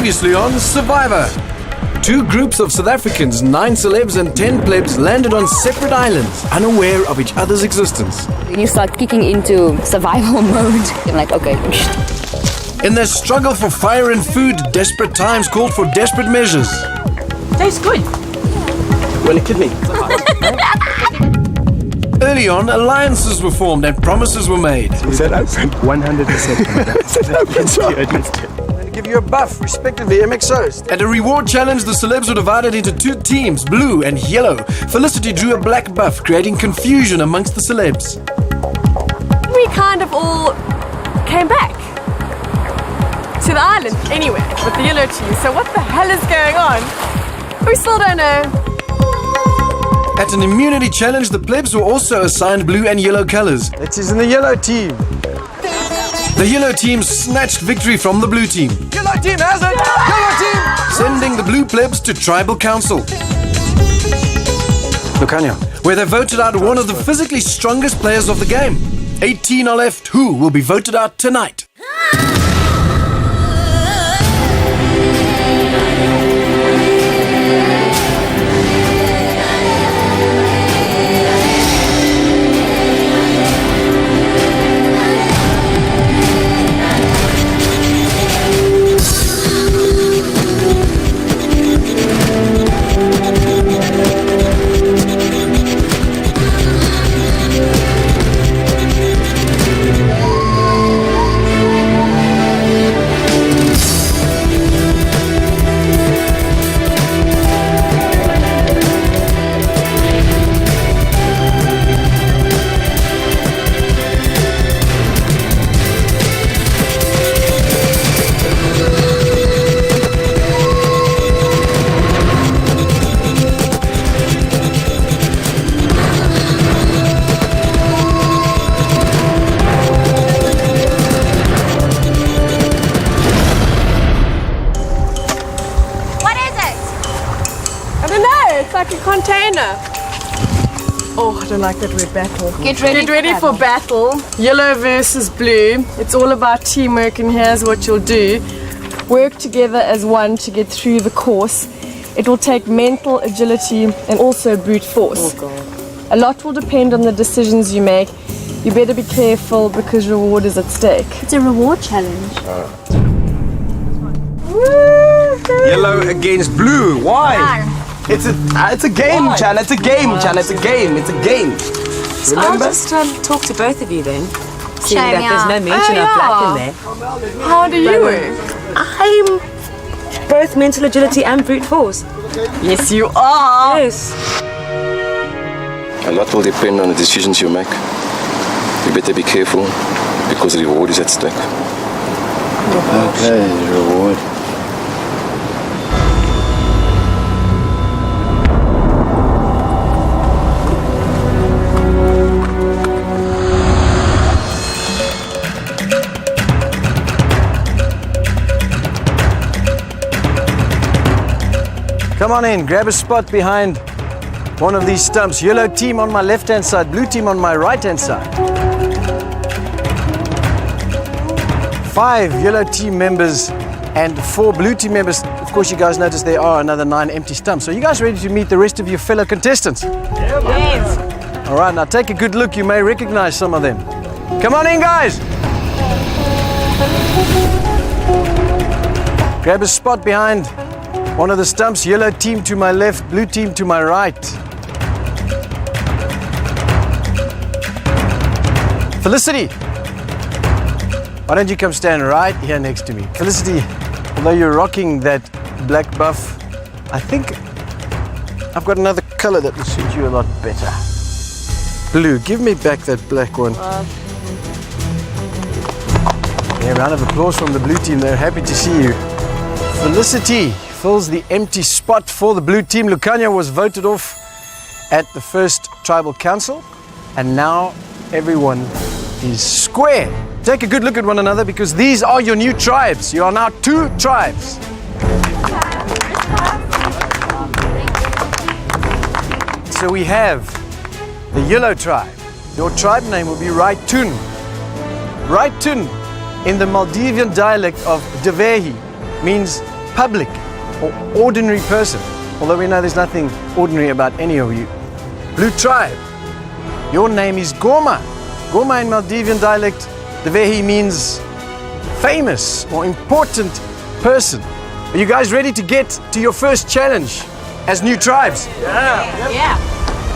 Previously on Survivor. 2 groups of South Africans, 9 celebs and 10 plebs, landed on separate islands, unaware of each other's existence. When you start kicking into survival mode, I'm like, okay. In their struggle for fire and food, desperate times called for desperate measures. Tastes good. Wanna kid me? Early on, alliances were formed and promises were made. Is that open? 100%. Is that open? To give you a buff, respectively, MXOs. At a reward challenge, the celebs were divided into 2 teams, blue and yellow. Felicity drew a black buff, creating confusion amongst the celebs. We kind of all came back to the island anyway with the yellow team. So what the hell is going on? We still don't know. At an immunity challenge, the plebs were also assigned blue and yellow colors. It is in the yellow team. The yellow team snatched victory from the blue team, Yellow team has it! Yellow team! sending the blue plebs to tribal council, Lucania. where they voted out one of the physically strongest players of the game. 18 are left. Who will be voted out tonight? It's like a container. Oh, I don't like that word battle. Get ready for battle. Yellow versus blue. It's all about teamwork, and here's what you'll do. Work together as one to get through the course. It will take mental agility and also brute force. Oh God. A lot will depend on the decisions you make. You better be careful because reward is at stake. It's a reward challenge. Yellow against blue. Why? It's a game, Chan. It's a game, Chan. It's a game. It's a game. So I'll just talk to both of you then. Seeing that there's no mention of black in there. How do you work? I'm both mental agility and brute force. Yes, you are. Yes. A lot will depend on the decisions you make. You better be careful because the reward is at stake. Okay, reward. Come on in, grab a spot behind one of these stumps. Yellow team on my left-hand side, blue team on my right-hand side. 5 yellow team members and 4 blue team members. Of course, you guys notice there are another 9 empty stumps. So you guys ready to meet the rest of your fellow contestants? Yes. All right, now take a good look. You may recognize some of them. Come on in, guys. Grab a spot behind one of the stumps. Yellow team to my left, blue team to my right. Felicity, why don't you come stand right here next to me? Felicity, although you're rocking that black buff, I think I've got another color that will suit you a lot better. Blue, give me back that black one. Yeah, round of applause from the blue team. They're happy to see you. Felicity fills the empty spot for the blue team. Lucania was voted off at the first tribal council, and now everyone is square. Take a good look at one another because these are your new tribes. You are now 2 tribes. So we have the yellow tribe. Your tribe name will be Raitun. Raitun in the Maldivian dialect of Devehi means public or ordinary person, although we know there's nothing ordinary about any of you. Blue tribe, your name is Goma. Goma in Maldivian dialect, the Vehi means famous or important person. Are you guys ready to get to your first challenge as new tribes? Yeah.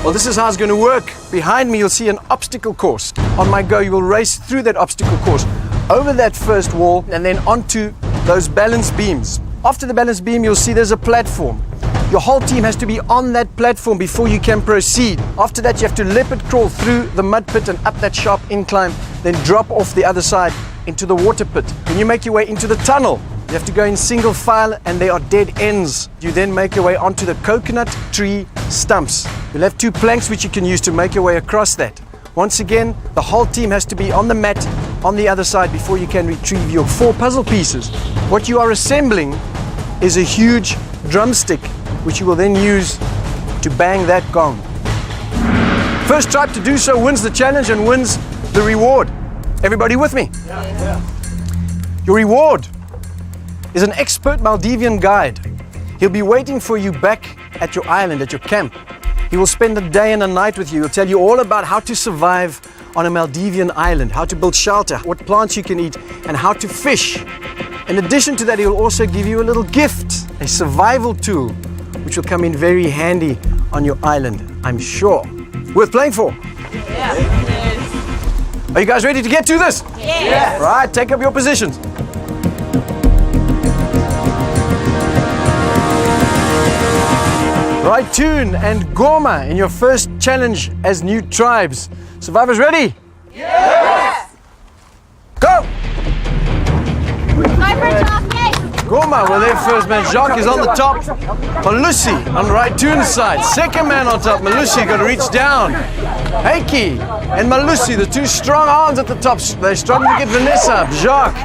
Well, this is how it's going to work. Behind me, you'll see an obstacle course. On my go, you will race through that obstacle course, over that first wall, and then onto those balance beams. After the balance beam, you'll see there's a platform. Your whole team has to be on that platform before you can proceed. After that, you have to leopard crawl through the mud pit and up that sharp incline, then drop off the other side into the water pit. When you make your way into the tunnel, you have to go in single file and there are dead ends. You then make your way onto the coconut tree stumps. You'll have 2 planks which you can use to make your way across that. Once again, the whole team has to be on the mat on the other side before you can retrieve your 4 puzzle pieces. What you are assembling is a huge drumstick which you will then use to bang that gong. First tribe to do so wins the challenge and wins the reward. Everybody with me? Yeah. Your reward is an expert Maldivian guide. He'll be waiting for you back at your island, at your camp. He will spend a day and a night with you. He'll tell you all about how to survive on a Maldivian island, how to build shelter, what plants you can eat, and how to fish. In addition to that, he'll also give you a little gift, a survival tool, which will come in very handy on your island, I'm sure. Worth playing for? Yeah. Are you guys ready to get to this? Yes. Right, take up your positions. Raitun and Goma in your first challenge as new tribes. Survivors ready? Yes! Go! Goma with their first man. Jacques is on the top. Malusi on Raitun's side. Second man on top. Malusi got to reach down. Heiki and Malusi, the 2 strong arms at the top. They're struggling to get Vanessa up. Jacques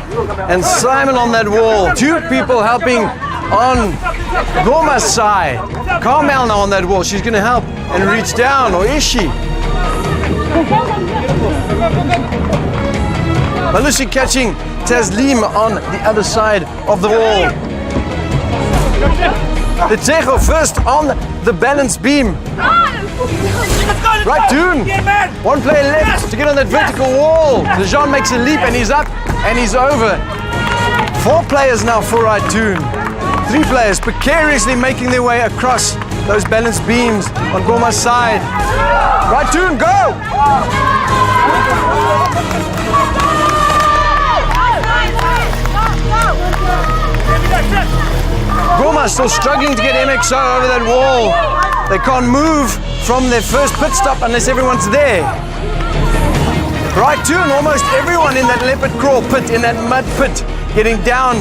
and Simon on that wall. 2 people helping on Goma's side. Carmel now on that wall. She's going to help and reach down. Or is she? Malusi catching Taslim on the other side of the wall. The Tejo first on the balance beam. Right, Dune. 1 player left to get on that vertical wall. Lejean makes a leap and he's up and he's over. 4 players now for Right Dune. 3 players precariously making their way across those balance beams on Goma's side. Right, Dune, go! Goma still struggling to get MXO over that wall. They can't move from their first pit stop unless everyone's there. Right too, and almost everyone in that leopard crawl pit, in that mud pit, getting down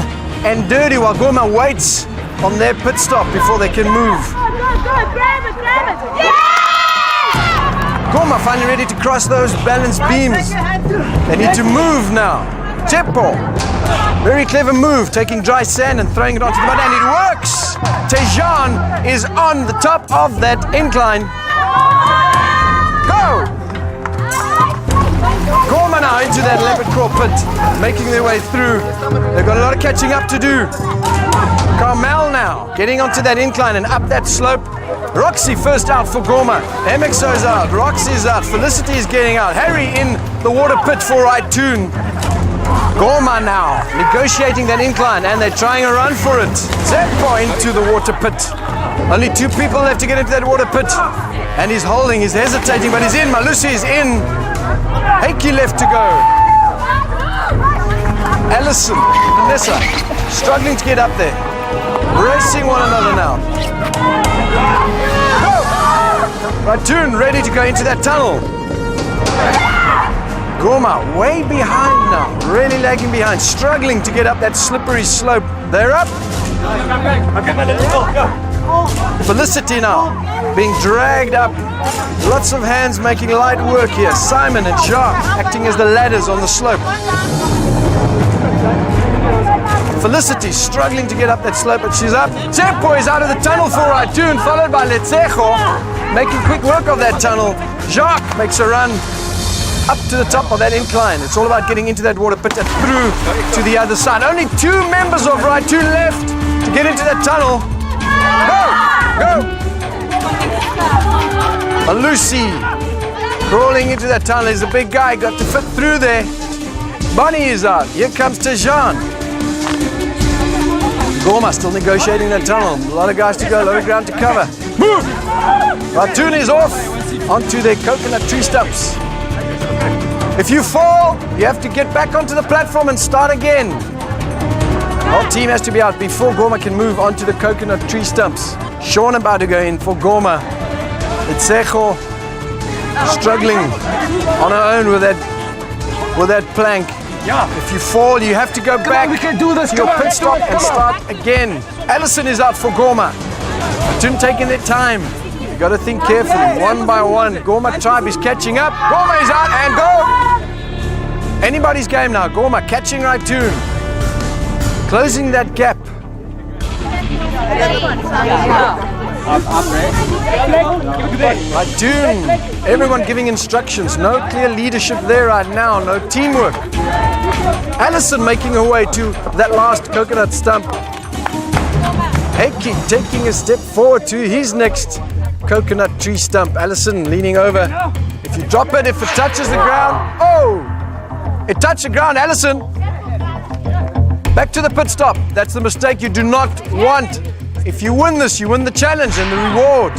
and dirty while Goma waits on their pit stop before they can move. Goma finally ready to cross those balance beams. They need to move now. Tepo, very clever move, taking dry sand and throwing it onto the mud, and it works! Tejan is on the top of that incline. Go! Goma now into that leopard crawl pit, making their way through. They've got a lot of catching up to do. Carmel now, getting onto that incline and up that slope. Roxy first out for Goma. MXO's out, Roxy's out, Felicity is getting out. Harry in the water pit for Raitun. Goma now, negotiating that incline, and they're trying a run for it. Zeppo into the water pit. Only 2 people left to get into that water pit. And he's holding, he's hesitating, but he's in. Malusi is in. Heiki left to go. Allison, Vanessa, struggling to get up there. Racing one another now. Go! Raitun ready to go into that tunnel. Goma way behind now, really lagging behind, struggling to get up that slippery slope. They're up. Felicity now, being dragged up. Lots of hands making light work here. Simon and Jacques acting as the ladders on the slope. Felicity struggling to get up that slope, but she's up. Tepo is out of the tunnel for Raitun, followed by Letsejo, making quick work of that tunnel. Jacques makes a run up to the top of that incline. It's all about getting into that water pit and through to the other side. Only 2 members of Raitun left to get into that tunnel. Go! Lucy crawling into that tunnel. There's a big guy, got to fit through there. Bonnie is out. Here comes Tejan. Gorma still negotiating that tunnel. A lot of guys to go, a lot of ground to cover. Move! Ratoon is off onto their coconut tree stumps. If you fall, you have to get back onto the platform and start again. The whole team has to be out before Gorma can move onto the coconut tree stumps. Sean about to go in for Gorma. It's Sejo struggling on her own with that plank. Yeah. If you fall, you have to go back we can do this. to your pit stop and start again. Allison is out for Gorma. Platoon taking their time. You got to think carefully, one by one. Gorma tribe is catching up. Gorma is out and go. Anybody's game now. Gorma catching Ratoon. Closing that gap. Ratoon, everyone giving instructions. No clear leadership there right now. No teamwork. Allison making her way to that last coconut stump. Heikki taking a step forward to his next coconut tree stump. Allison leaning over. If you drop it, if it touches the ground, oh! It touched the ground, Allison. Back to the pit stop. That's the mistake you do not want. If you win this, you win the challenge and the reward.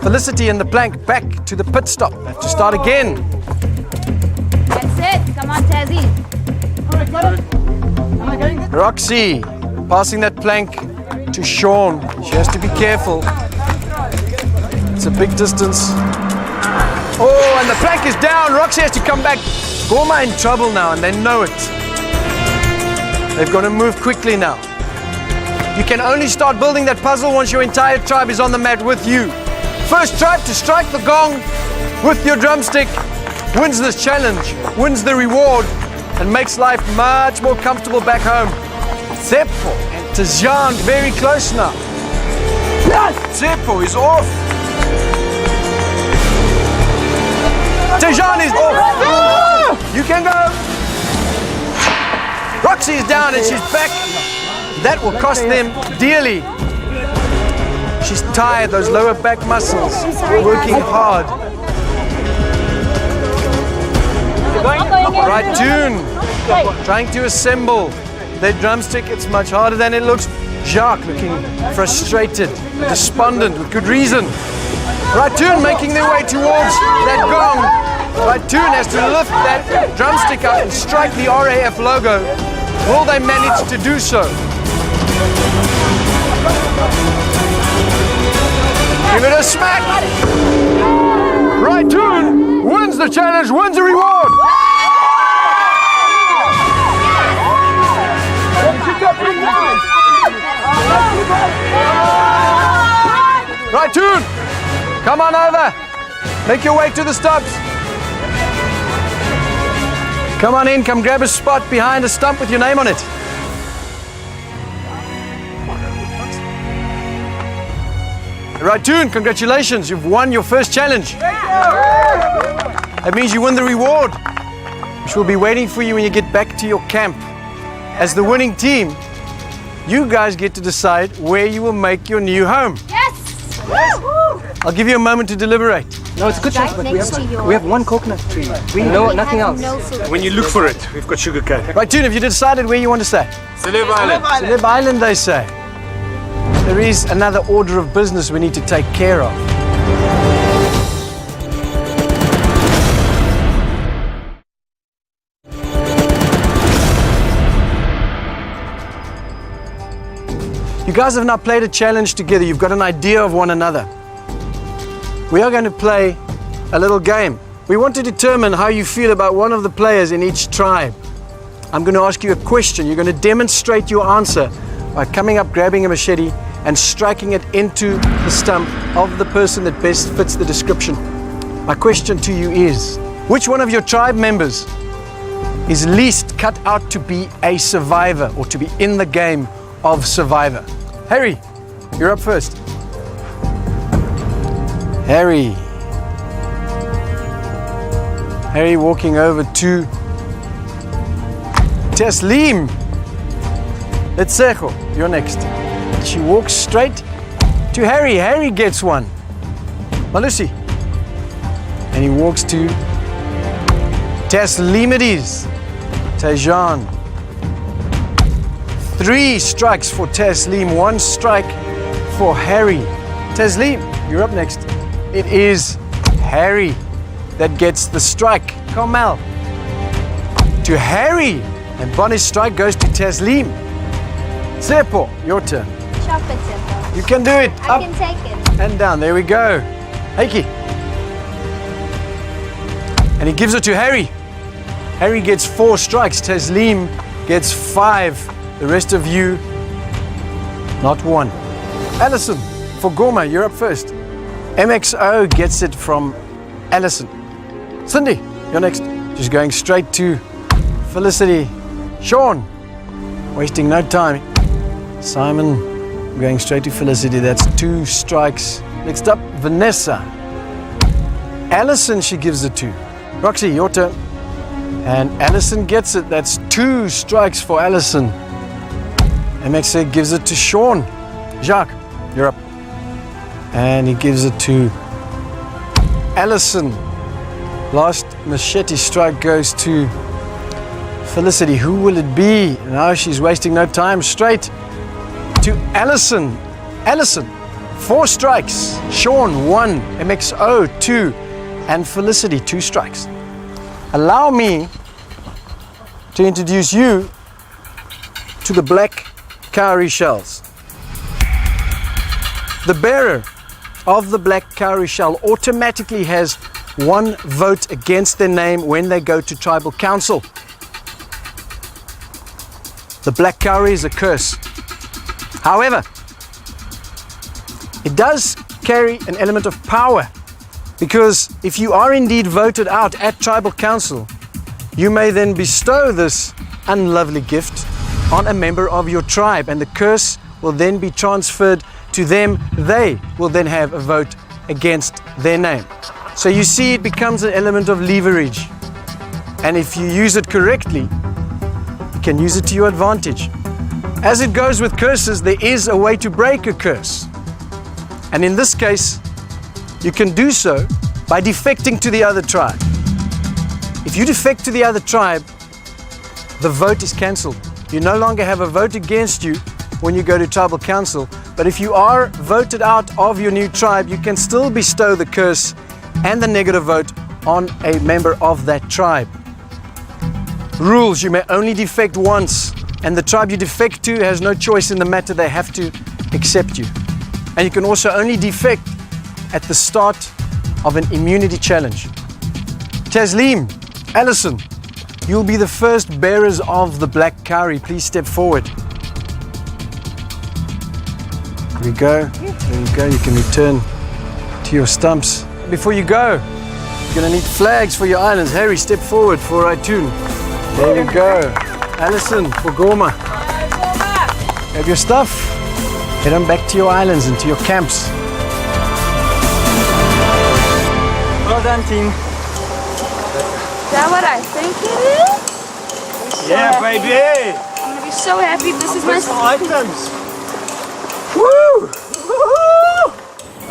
Felicity and the plank back to the pit stop. Have to start again. That's it. Come on, Tazzy. Roxy passing that plank to Sean. She has to be careful. It's a big distance. Oh, and the plank is down. Roxy has to come back. Gorma in trouble now, and they know it. They've got to move quickly now. You can only start building that puzzle once your entire tribe is on the mat with you. First tribe to strike the gong with your drumstick wins this challenge, wins the reward, and makes life much more comfortable back home. Tsepo and Tejan very close now. Tsepo is off. Tejan is off. You can go. Roxy is down and she's back. That will cost them dearly. She's tired, those lower back muscles, working hard. Ratoon trying to assemble their drumstick. It's much harder than it looks. Jacques looking frustrated, despondent, with good reason. Ratoon making their way towards that gong. Ratoon has to lift that drumstick up and strike the RAF logo. Will they manage to do so? Give it a smack! Ratoon wins the challenge, wins the reward! Ratoon, come on over. Make your way to the stops. Come on in, come grab a spot behind a stump with your name on it. Ratoon, congratulations, you've won your first challenge. That means you win the reward, which will be waiting for you when you get back to your camp. As the winning team, you guys get to decide where you will make your new home. Yes! I'll give you a moment to deliberate. No, it's a good chance, but we have one coconut tree. We know nothing else. When you look for it, we've got sugar cane. Ratoon, have you decided where you want to stay? Celeb Island. Celeb Island, they say. There is another order of business we need to take care of. You guys have now played a challenge together. You've got an idea of one another. We are going to play a little game. We want to determine how you feel about one of the players in each tribe. I'm going to ask you a question. You're going to demonstrate your answer by coming up, grabbing a machete, and striking it into the stump of the person that best fits the description. My question to you is, which one of your tribe members is least cut out to be a survivor or to be in the game of survivor? Harry, you're up first. Harry walking over to Taslim. Letsejo, you're next. She walks straight to Harry. Harry gets one. Malusi. And he walks to Taslimides. Tejan. 3 strikes for Taslim, 1 strike for Harry. Taslim, you're up next. It is Harry that gets the strike. Kamal. To Harry. And bonus strike goes to Taslim. Seppo, your turn. Chop it, Simple. You can do it. I Up can take it. and down. There we go. Heiki. And he gives it to Harry. Harry gets 4 strikes. Taslim gets 5. The rest of you, not 1. Alison, for Goma, you're up first. MXO gets it from Alison. Cindy, you're next. She's going straight to Felicity. Sean, wasting no time. Simon, going straight to Felicity. That's 2 strikes. Next up, Vanessa. Alison, she gives it to. Roxy, your turn. And Alison gets it. That's 2 strikes for Alison. MXA gives it to Sean. Jacques, you're up. And he gives it to Alison. Last machete strike goes to Felicity. Who will it be? Now she's wasting no time. Straight to Alison. Alison, 4 strikes. Sean, 1. MXO, 2. And Felicity, 2 strikes. Allow me to introduce you to the black cowrie shells. The bearer of the black cowrie shell automatically has 1 vote against their name when they go to tribal council. The black cowrie is a curse. However, it does carry an element of power, because if you are indeed voted out at tribal council, you may then bestow this unlovely gift on a member of your tribe, and the curse will then be transferred to them. They will then have a vote against their name. So you see, it becomes an element of leverage, and if you use it correctly, you can use it to your advantage. As it goes with curses, there is a way to break a curse, and in this case you can do so by defecting to the other tribe. If you defect to the other tribe, the vote is cancelled. You no longer have a vote against you when you go to tribal council, but if you are voted out of your new tribe, you can still bestow the curse and the negative vote on a member of that tribe. Rules: you may only defect once, and the tribe you defect to has no choice in the matter. They have to accept you. And you can also only defect at the start of an immunity challenge. Taslim, Alison, you'll be the first bearers of the black cowrie. Please step forward. There we go. There you go. You can return to your stumps. Before you go, you're going to need flags for your islands. Harry, step forward for Aitun. There you go. Alison, for Goma. Have your stuff. Head on back to your islands and to your camps. Well done, team. Is that what I think it is? Yeah, baby. I'm gonna be so happy. This is my items. Woo!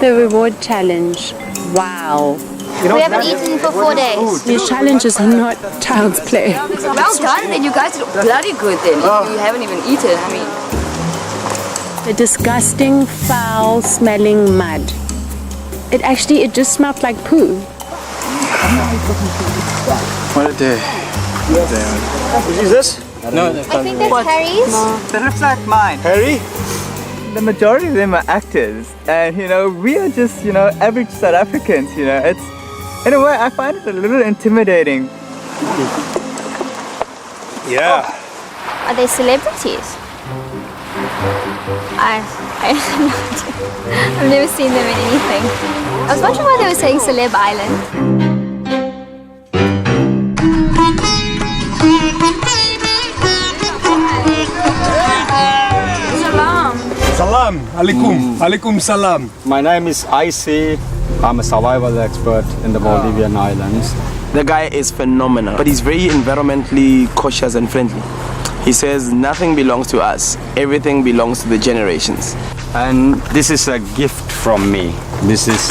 The reward challenge. Wow. We haven't eaten for 4 days. These challenges are not child's play. Well done, then you guys did bloody good then. You haven't even eaten, I mean. The disgusting, foul-smelling mud. It just smelled like poo. What a day. Is this? No, I think that's Harry's. that looks like mine. Harry? The majority of them are actors, and we are just average South Africans. It's in a way I find it a little intimidating. Yeah. Are they celebrities? I've never seen them in anything. I was wondering why they were saying Celeb Island. Salam, alaikum, alaikum salam. My name is IC. I'm a survival expert in the Maldivian islands. The guy is phenomenal, but he's very environmentally cautious and friendly. He says nothing belongs to us. Everything belongs to the generations. And this is a gift from me. This is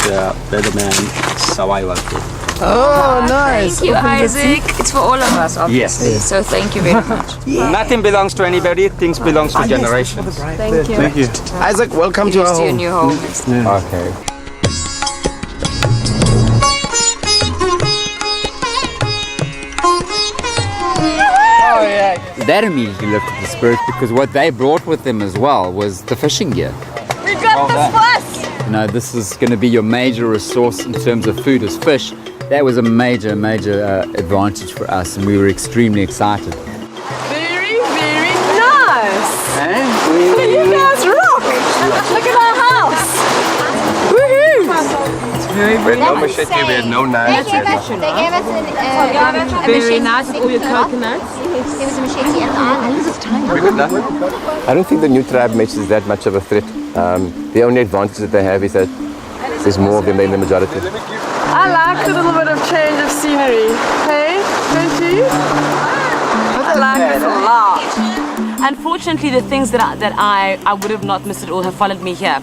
Better Man Survival Kit. Oh, nice. Thank you, Isaac. It's for all of us, obviously. Yes. So thank you very much. Nothing belongs to anybody. Things belongs to generations. Thank you. Thank you. Isaac, welcome to our To your home. new home. Okay. That immediately lifted the spirit because what they brought with them as well was the fishing gear. We got this bus! You know, this is going to be your major resource in terms of food is fish. That was a major advantage for us, and we were extremely excited. Very, very nice. You guys rock! Look at our house! Woohoo! Very, We had no machete, we had no knives. They gave us a very machete. nice with all your coconuts. There was a machete at the island. We got nothing. I don't think the new tribe makes is that much of a threat. The only advantage that they have is that there's more of them than the majority. I like a little bit of change of scenery. Hey, don't you? I like it a lot. Unfortunately, the things that I would have not missed at all have followed me here.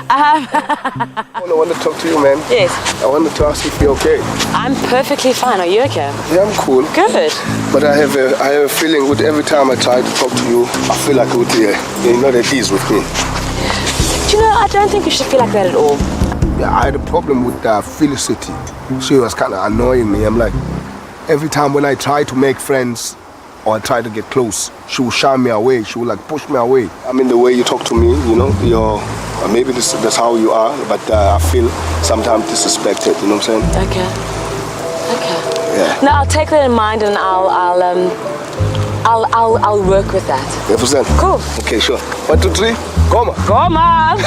I want to talk to you, man. Yes. I wanted to ask if you're okay. I'm perfectly fine. Are you okay? Yeah, I'm cool. Good. But I have a feeling with every time I try to talk to you, I feel like you're not at ease with me. Do you know, I don't think you should feel like that at all. Yeah, I had a problem with Felicity. She was kind of annoying me. I'm like, every time when I try to make friends or I try to get close, she will shy me away. She will like push me away. I mean, the way you talk to me, you know, maybe that's how you are, but I feel sometimes disrespected. You know what I'm saying? Okay. Yeah. No, I'll take that in mind and I'll work with that. 100%. Cool. Okay, sure. 1, 2, 3. Come on. Come on.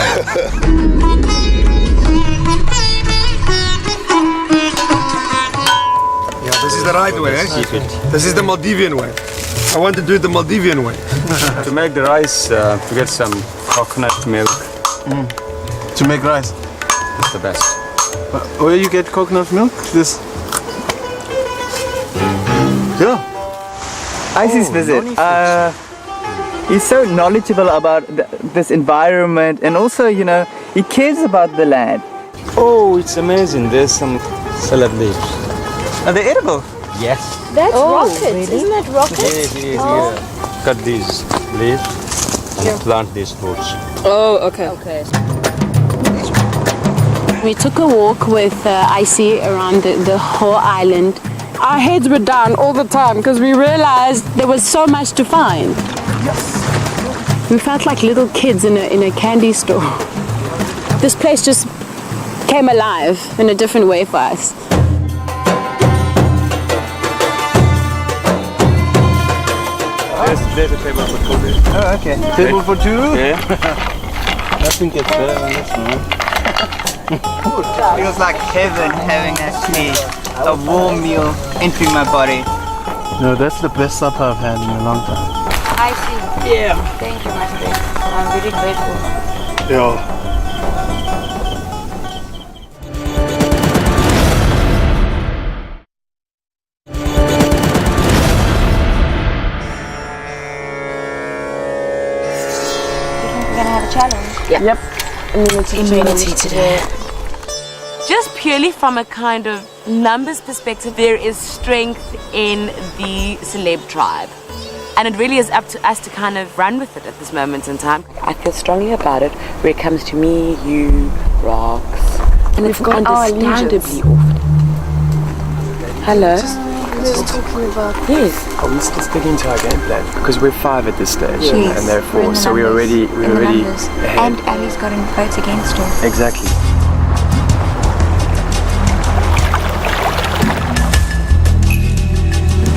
Yeah, this is the right way, eh? This is the Maldivian way. I want to do it the Maldivian way. To make the rice, to get some coconut milk. To make rice. It's the best. Where you get coconut milk? This. Yeah. Icy's visit. He's so knowledgeable about this environment, and also, you know, he cares about the land. Oh, it's amazing. There's some salad leaves. Are they edible? Yes. That's rockets, isn't that rockets? Yes, it is. Yeah. Cut these leaves and plant these fruits. Oh, okay. We took a walk with Icy around the whole island. Our heads were down all the time because we realized There was so much to find. We felt like little kids in a candy store. This place just came alive in a different way for us. There's a table for two. Oh, okay. Table for two? Yeah. I think it's better than this one. Feels like heaven having actually a warm meal entering my body. No, that's the best supper I've had in a long time. I see. Yeah. Thank you, my friend. I'm really grateful. Yeah. We're gonna have a challenge. Yep. Immunity today. Just purely from a kind of numbers perspective, there is strength in the celeb tribe. And it really is up to us to kind of run with it at this moment in time. I feel strongly about it where it comes to me, you, rocks. And it's understandably often. Hello? Just talking about... Yes. Let's get into our game plan because we're 5 at this stage and they're we're in 4, the so we're numbers, already in the numbers. ahead. And Ali's gotten votes against her. Exactly.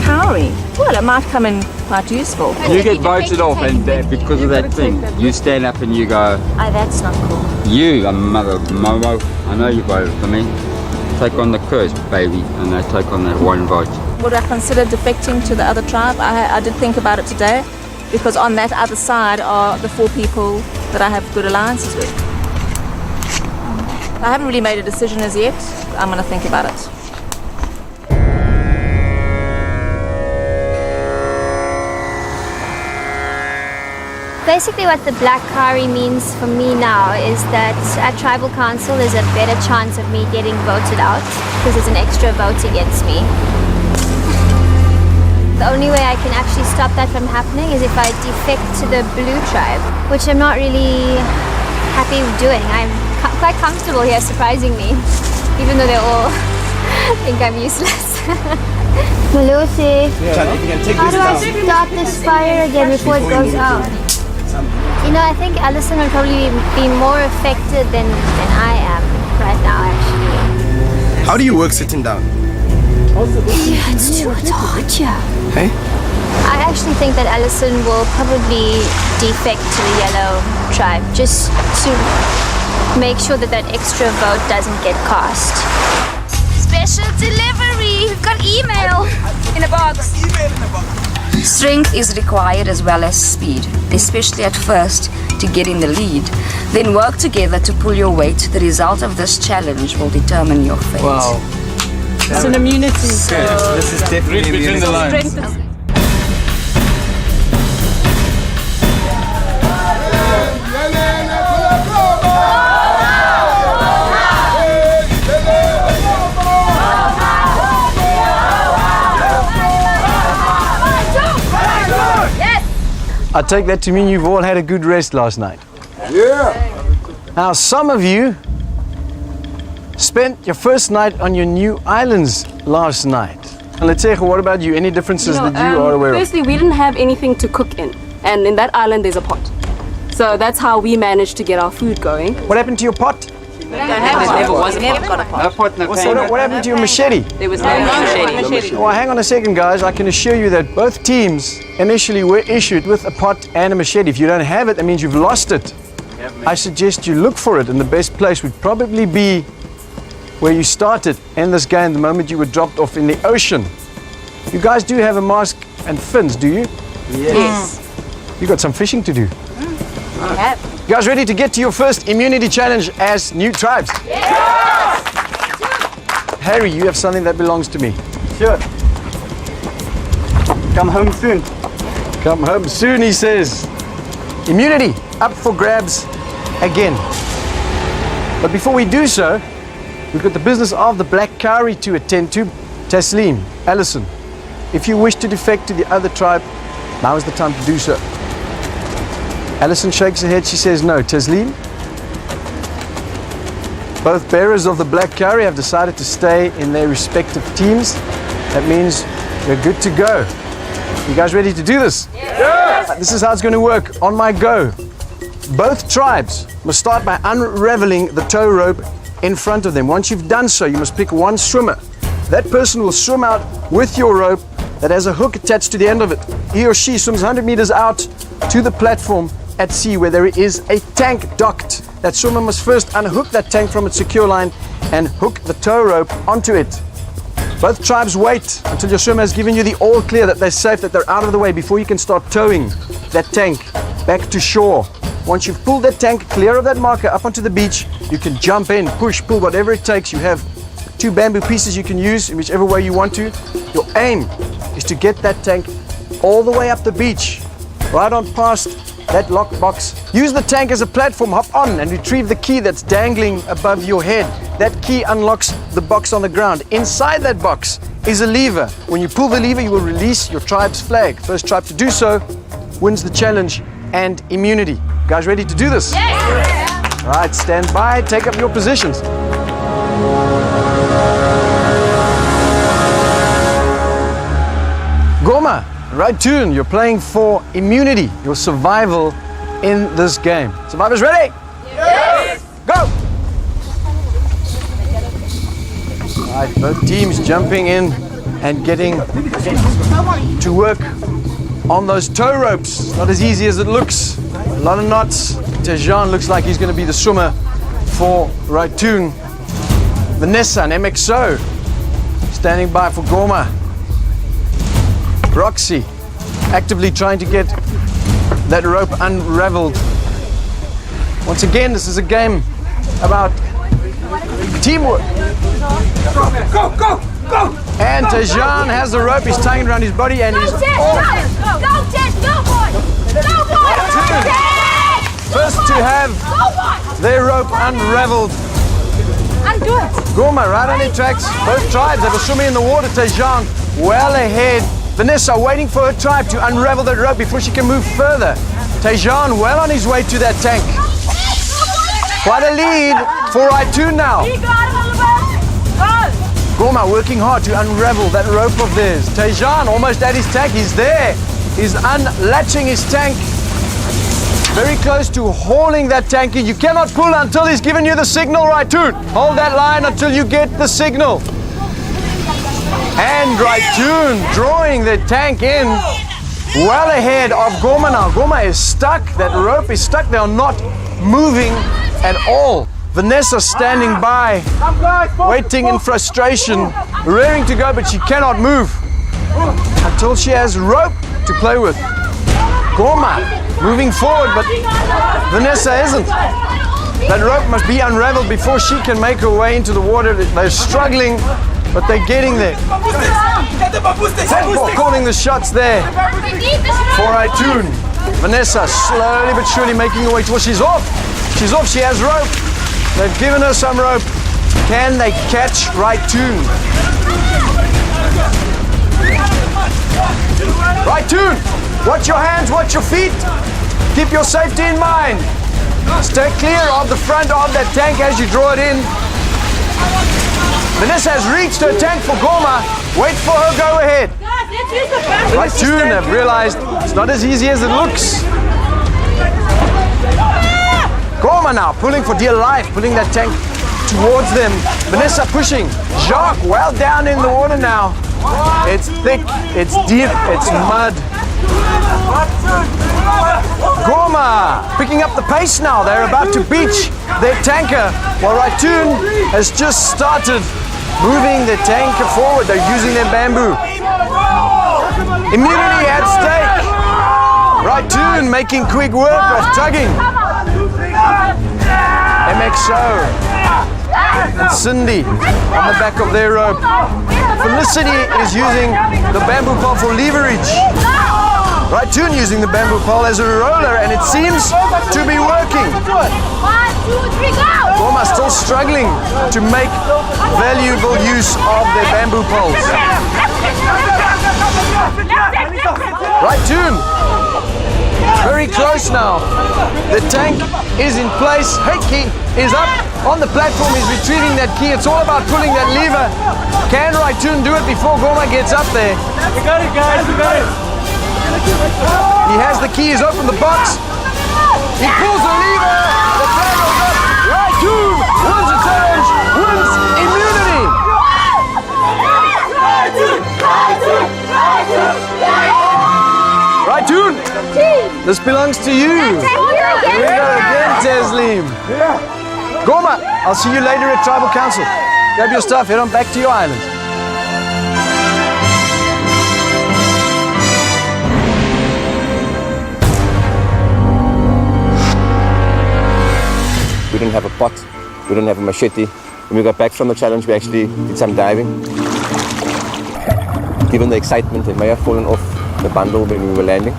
Cowrie. Well, it might come in quite useful. You get voted off, and because of that thing, you stand up and you go, Oh, that's not cool. you, a mother Momo, I know you voted for me. Take on the curse, baby, and they take on that one vote. Would I consider defecting to the other tribe? I did think about it today, because on that other side are the 4 people that I have good alliances with. I haven't really made a decision as yet. I'm going to think about it. Basically what the black curry means for me now is that at Tribal Council there's a better chance of me getting voted out because there's an extra vote against me. The only way I can actually stop that from happening is if I defect to the blue tribe, which I'm not really happy with doing. I'm quite comfortable here, surprisingly, even though they all think I'm useless. Malusi, how do I start this fire again before it goes out? You know, I think Alison will probably be more affected than I am right now, actually. How do you work sitting down? Yeah, it's too hard, yeah. Hey? I actually think that Alison will probably defect to the yellow tribe just to make sure that that extra vote doesn't get cast. Special delivery! We've got email in a box. Strength is required as well as speed, especially at first to get in the lead. Then work together to pull your weight. The result of this challenge will determine your fate. Wow. It's an immunity. This is definitely between the lines. I take that to mean you've all had a good rest last night. Yeah. Now, some of you spent your first night on your new islands last night. And Letego, what about you? Any differences that you are aware of? Firstly, we didn't have anything to cook in. And in that island, there's a pot. So that's how we managed to get our food going. What happened to your pot? Never got a pot. What happened to your machete? There was no machete. Well, hang on a second, guys. I can assure you that both teams initially were issued with a pot and a machete. If you don't have it, that means you've lost it. I suggest you look for it, and the best place would probably be where you started in this game the moment you were dropped off in the ocean. You guys do have a mask and fins, do you? Yes. You got some fishing to do. We have. You guys ready to get to your first immunity challenge as new tribes? Yes! Harry, you have something that belongs to me. Sure. Come home soon. Come home soon, he says. Immunity up for grabs again. But before we do so, we've got the business of the black curry to attend to. Taslim, Alison, if you wish to defect to the other tribe, now is the time to do so. Alison shakes her head, she says no. Taslim? Both bearers of the black curry have decided to stay in their respective teams. That means you're good to go. You guys ready to do this? Yes! This is how it's going to work. On my go. Both tribes must start by unraveling the tow rope in front of them. Once you've done so, you must pick one swimmer. That person will swim out with your rope that has a hook attached to the end of it. He or she swims 100 meters out to the platform at sea where there is a tank docked. That swimmer must first unhook that tank from its secure line and hook the tow rope onto it. Both tribes wait until your swimmer has given you the all clear that they're safe, that they're out of the way before you can start towing that tank back to shore. Once you've pulled that tank clear of that marker up onto the beach, you can jump in, push, pull, whatever it takes. You have 2 bamboo pieces you can use in whichever way you want to. Your aim is to get that tank all the way up the beach, right on past that lock box. Use the tank as a platform, hop on and retrieve the key that's dangling above your head. That key unlocks the box on the ground. Inside that box is a lever. When you pull the lever, you will release your tribe's flag. First tribe to do so wins the challenge and immunity. Guys ready to do this? Yes! All right, stand by, take up your positions. Goma, right tune, you're playing for immunity, your survival in this game. Survivors ready? Yes! Go! All right, both teams jumping in and getting to work on those tow ropes. Not as easy as it looks. A lot of knots. Tejan looks like he's going to be the swimmer for Raitoon. Vanessa and MXO standing by for Goma. Roxy actively trying to get that rope unraveled. Once again, this is a game about teamwork. Go, go, go! And Tejan has the rope, he's tying it around his body and he's Go, Ted, go, boy! Go, boy! first to have their rope unraveled. Undo it! Gorma right on their tracks. Both tribes, they were swimming in the water. Tejan well ahead. Vanessa waiting for her tribe to unravel that rope before she can move further. Tejan well on his way to that tank. Quite a lead for Raitun now. Gorma working hard to unravel that rope of theirs. Tejan almost at his tank. He's there. He's unlatching his tank. Very close to hauling that tank in. You cannot pull until he's given you the signal, Raitun. Hold that line until you get the signal. And Raitun drawing the tank in well ahead of Gorma now. Gorma is stuck. That rope is stuck. They are not moving at all. Vanessa standing by, waiting in frustration, raring to go, but she cannot move until she has rope to play with. Gorma moving forward, but Vanessa isn't. That rope must be unraveled before she can make her way into the water. They're struggling, but they're getting there. Calling the shots there for Raitun. Vanessa slowly but surely making her way towards. She's off. She's off. She has rope. They've given her some rope. Can they catch Raitun? Raitun, watch your hands, watch your feet. Keep your safety in mind. Stay clear of the front of that tank as you draw it in. Vanessa has reached her tank for Gorma. Wait for her go ahead. Raitun have realized it's not as easy as it looks. Gorma now pulling for dear life, pulling that tank towards them. Vanessa pushing. Jacques well down in the water now. It's thick, it's deep, it's mud. Gorma picking up the pace now. They're about to beach their tanker while Raitun has just started moving the tanker forward. They're using their bamboo. Immunity at stake. Raitun making quick work of tugging. MXO and Cindy on the back of their rope. Felicity is using the bamboo pole for leverage. Raitun using the bamboo pole as a roller, and it seems to be working. 1, 2, 3, go! Gorma still struggling to make valuable use of their bamboo poles. Raitun, very close now. The tank is in place. Heikki is up on the platform. He's retrieving that key. It's all about pulling that lever. Can Raitun do it before Gorma gets up there? We got it, guys. We got it. He has the key. He's opened the box. He pulls the lever. The flag goes up. Raitun wins the challenge. Wins immunity. Raitun, this belongs to you. Here we go again, Taslim. Gorma, I'll see you later at Tribal Council. Grab your stuff, head on back to your island. We didn't have a pot, we didn't have a machete. When we got back from the challenge, we actually did some diving. Given the excitement, it may have fallen off the bundle when we were landing.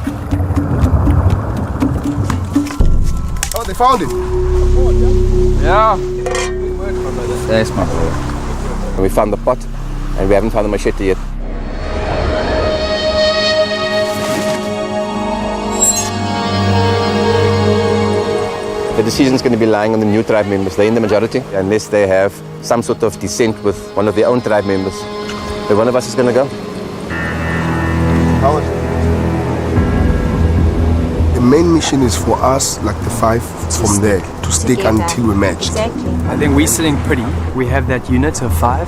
Oh, they found it. Yeah. That's my boy. And we found the pot, and we haven't found the machete yet. The decision is going to be lying on the new tribe members. They're in the majority, unless they have some sort of descent with one of their own tribe members. But one of us is going to go. The main mission is for us, like the 5 from there, to stick until we match. Exactly. I think we're sitting pretty. We have that unit of 5,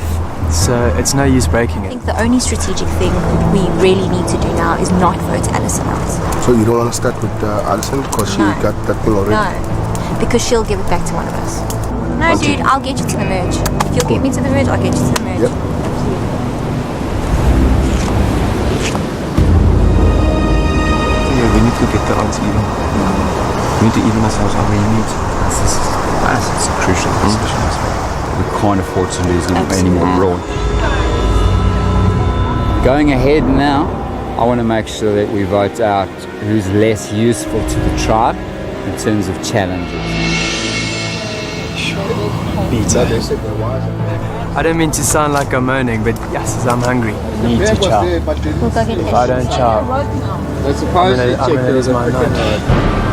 so it's no use breaking I it. think the only strategic thing we really need to do now is not vote Alison out. So you don't want to start with Alison because she got that thing already? No, because she'll give it back to one of us. No, dude, I'll get you to the merge. If you'll get me to the merge, I'll get you to the merge. Yep. Yeah, we need to get the odds even. We need to even ourselves out. We need. This is massive. It's a crucial position as well. We can't afford to lose any more broad. Going ahead now, I want to make sure that we vote out who's less useful to the tribe in terms of challenges. Pizza. I don't mean to sound like I'm moaning, but yes, I'm hungry. I need to chow. If I don't chow, I'm gonna lose my night.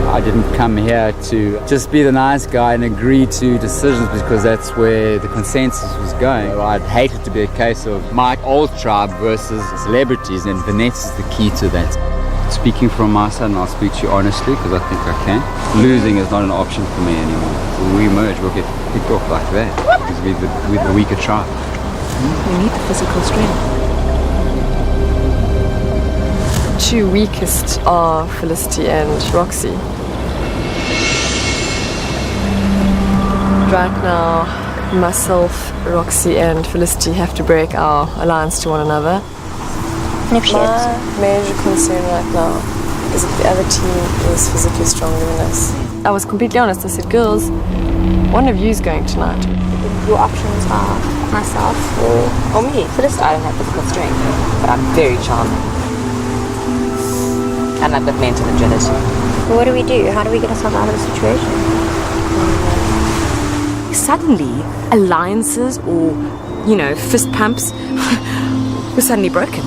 I didn't come here to just be the nice guy and agree to decisions because that's where the consensus was going. I'd hate it to be a case of my old tribe versus celebrities, and Vanessa's the key to that. Speaking from my side, and I'll speak to you honestly because I think I can, losing is not an option for me anymore. When we merge, we'll get picked off like that because we're the weaker tribe. We need the physical strength. Two weakest are Felicity and Roxy. Right now, myself, Roxy and Felicity have to break our alliance to one another. My major concern right now is that the other team is physically stronger than us. I was completely honest. I said, girls, one of you is going tonight. Your options are myself or me. Felicity, I don't have physical strength, but I'm very charming. And I've got mental agility. What do we do? How do we get ourselves out of the situation? Suddenly, alliances or, fist pumps were suddenly broken.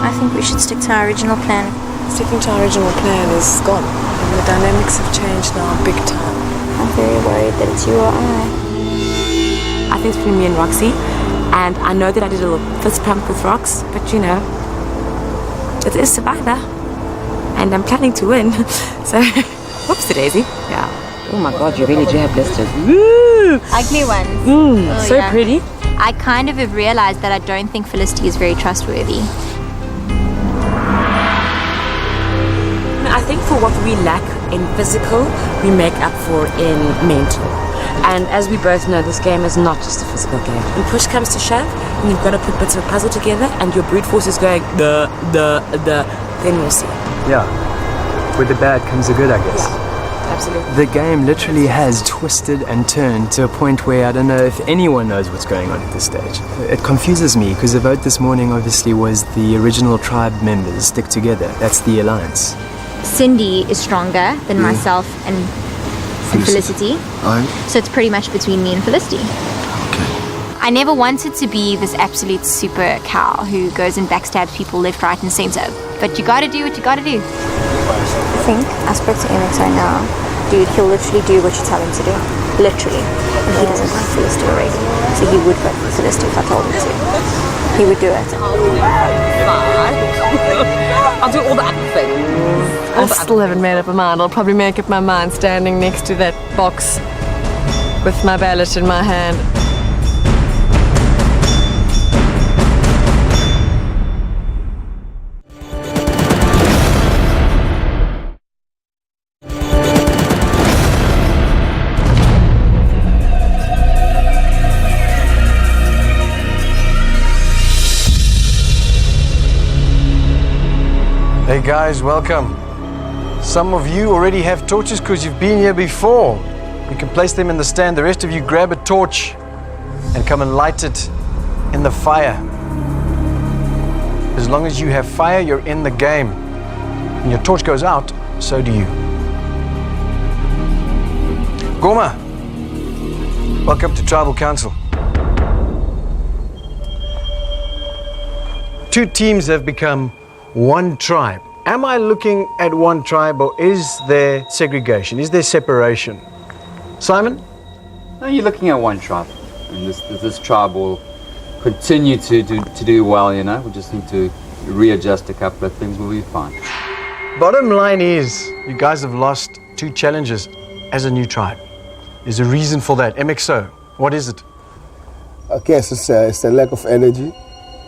I think we should stick to our original plan. Sticking to our original plan is gone. And the dynamics have changed now big time. I'm very worried that it's you or I. I think it's between me and Roxy. And I know that I did a little fist pump with Rox, but it is Survivor. And I'm planning to win. So, whoops the daisy. Yeah. Oh my god, you really do have blisters. Woo! Ugly ones. So pretty. I kind of have realized that I don't think Felicity is very trustworthy. I think for what we lack in physical, we make up for in mental. And as we both know, this game is not just a physical game. When push comes to shove, and you've got to put bits of a puzzle together, and your brute force is going then we'll see. Yeah, with the bad comes the good, I guess. Yeah. Absolutely. The game literally has twisted and turned to a point where I don't know if anyone knows what's going on at this stage. It confuses me because the vote this morning obviously was the original tribe members stick together. That's the alliance. Cindy is stronger than myself and Felicity. So it's pretty much between me and Felicity. I never wanted to be this absolute super cow who goes and backstabs people left, right and center. But you gotta do what you gotta do. I think I spoke to MXO now. Dude, he'll literally do what you tell him to do. Literally. And he doesn't like Felicity already. So he would vote for Felicity if I told him to. He would do it. I'll do all the other things. I still haven't made up my mind. I'll probably make up my mind standing next to that box with my ballot in my hand. Hey guys, welcome. Some of you already have torches because you've been here before. You can place them in the stand. The rest of you grab a torch and come and light it in the fire. As long as you have fire, you're in the game. When your torch goes out, so do you. Goma, welcome to Tribal Council. Two teams have become one tribe. Am I looking at one tribe or is there segregation? Is there separation? Simon? No, you're looking at one tribe. And this tribe will continue to do well, We just need to readjust a couple of things, we'll be fine. Bottom line is, you guys have lost two challenges as a new tribe. There's a reason for that. MXO, what is it? I guess it's a lack of energy,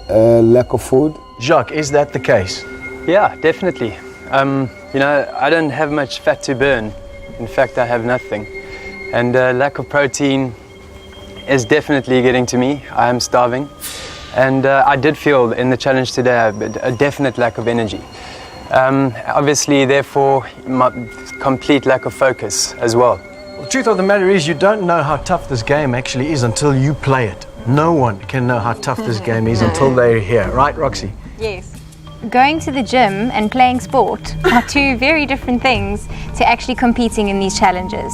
lack of food. Jacques, is that the case? Yeah, definitely. I don't have much fat to burn. In fact, I have nothing. And lack of protein is definitely getting to me. I am starving. And I did feel in the challenge today a definite lack of energy. Obviously, therefore, complete lack of focus as well. Well, the truth of the matter is you don't know how tough this game actually is until you play it. No one can know how tough this game is until they're here. Right, Roxy? Yes. Going to the gym and playing sport are two very different things to actually competing in these challenges.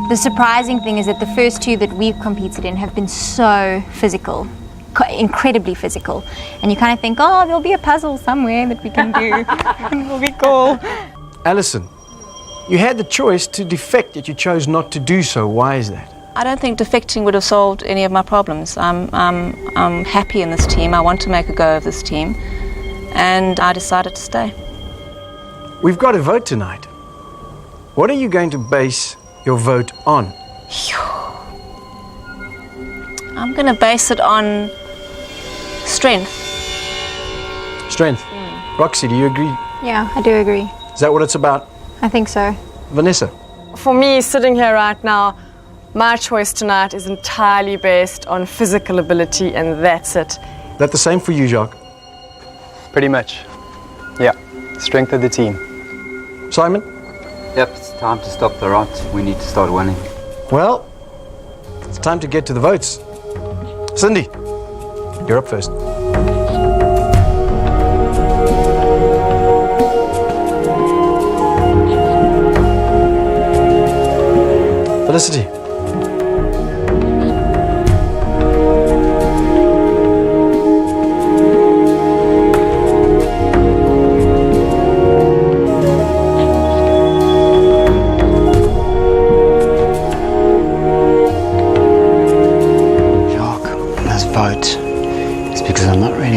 The surprising thing is that the first two that we've competed in have been so physical, incredibly physical. And you kind of think, oh, there'll be a puzzle somewhere that we can do and it'll be cool. Alison, you had the choice to defect, yet you chose not to do so. Why is that? I don't think defecting would have solved any of my problems. I'm happy in this team. I want to make a go of this team. And I decided to stay. We've got a vote tonight. What are you going to base your vote on? I'm going to base it on strength. Strength. Roxy, do you agree? Yeah, I do agree. Is that what it's about? I think so. Vanessa? For me, sitting here right now, my choice tonight is entirely based on physical ability, and that's it. That the same for you, Jacques? Pretty much. Yeah. Strength of the team. Simon? Yep, it's time to stop the rot. We need to start winning. Well, it's time to get to the votes. Cindy, you're up first. Felicity.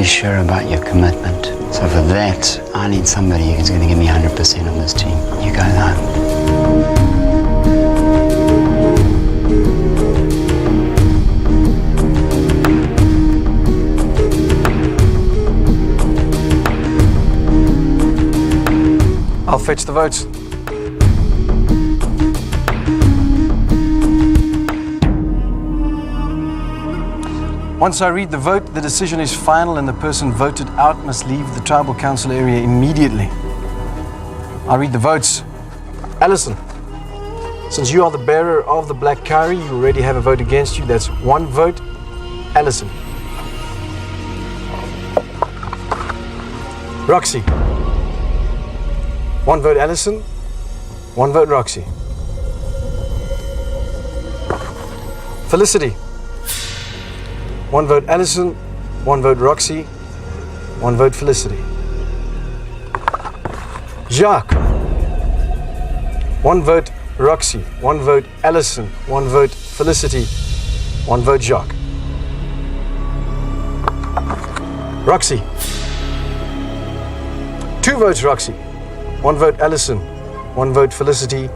Sure about your commitment. So for that, I need somebody who's going to give me 100% on this team. You go now. I'll fetch the votes. Once I read the vote, the decision is final and the person voted out must leave the tribal council area immediately. I'll read the votes. Alison, since you are the bearer of the black curry, you already have a vote against you. That's one vote. Alison. Roxy. One vote Alison, one vote Roxy. Felicity. One vote Alison, one vote Roxy, one vote Felicity. Jacques. One vote Roxy, one vote Alison, one vote Felicity, one vote Jacques. Roxy. Two votes Roxy, one vote Alison, one vote Felicity,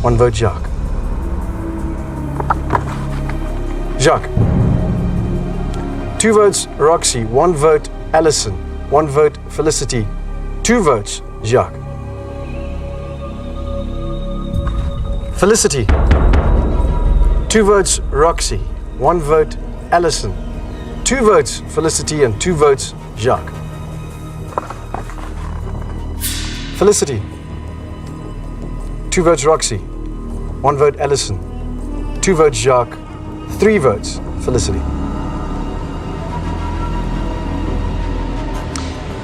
one vote Jacques. Jacques. Two votes Roxy, one vote Alison, one vote Felicity, two votes Jacques. Felicity. Two votes Roxy, one vote Alison, two votes Felicity, and two votes Jacques. Felicity. Two votes Roxy, one vote Alison, two votes Jacques, three votes Felicity.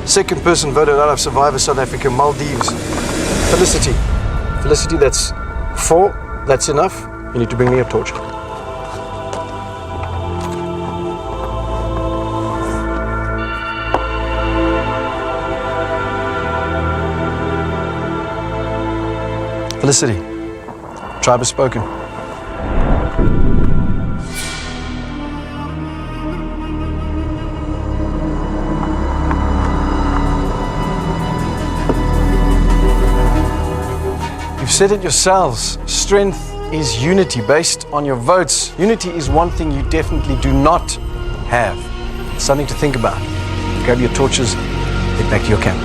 Second person voted out of Survivor South Africa, Maldives. Felicity. Felicity, that's 4. That's enough. You need to bring me a torch. Felicity. Tribe has spoken. You've said it yourselves, strength is unity based on your votes. Unity is one thing you definitely do not have. It's something to think about. Grab your torches, get back to your camp.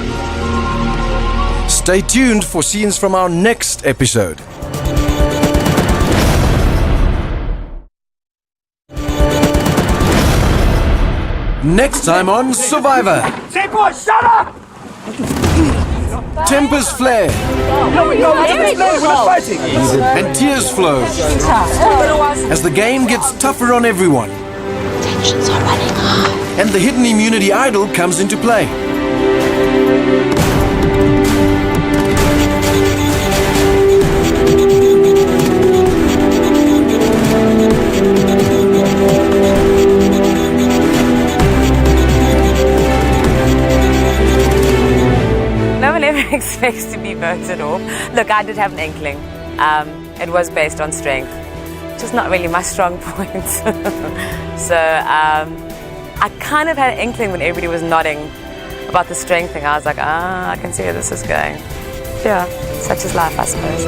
Stay tuned for scenes from our next episode. Next time on Survivor. Say, boy, shut up! Tempers flare. We're not fighting. And tears flow as the game gets tougher on everyone. Tensions are running high. And the hidden immunity idol comes into play. No one ever expects to be voted off. Look, I did have an inkling. It was based on strength, just not really my strong point. So I kind of had an inkling when everybody was nodding about the strength thing. I was like, I can see where this is going. Yeah, such is life, I suppose.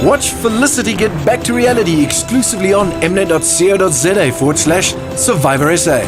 Watch Felicity get back to reality exclusively on mnet.co.za/SurvivorSA.